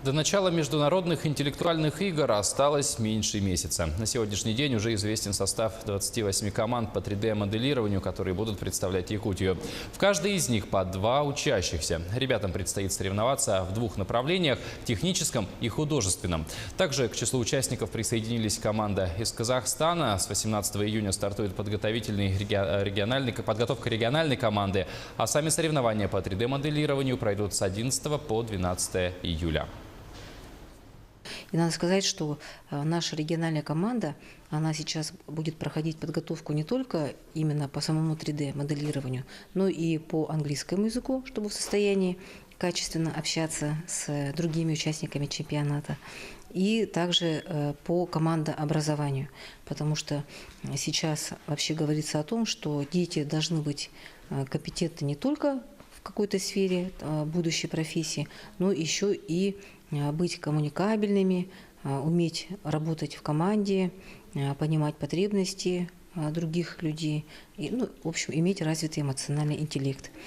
До начала международных интеллектуальных игр осталось меньше месяца. На сегодняшний день уже известен состав 28 команд по 3D-моделированию, которые будут представлять Якутию. В каждой из них по 2 учащихся. Ребятам предстоит соревноваться в 2 направлениях – техническом и художественном. Также к числу участников присоединились команда из Казахстана. С 18 июня стартует подготовка региональной команды, а сами соревнования по 3D-моделированию пройдут с 11 по 12 июля. И надо сказать, что наша региональная команда, она сейчас будет проходить подготовку не только именно по самому 3D-моделированию, но и по английскому языку, чтобы в состоянии качественно общаться с другими участниками чемпионата. И также по командообразованию, потому что сейчас вообще говорится о том, что дети должны быть компетентны не только в какой-то сфере будущей профессии, но еще и быть коммуникабельными, уметь работать в команде, понимать потребности других людей и, в общем, иметь развитый эмоциональный интеллект.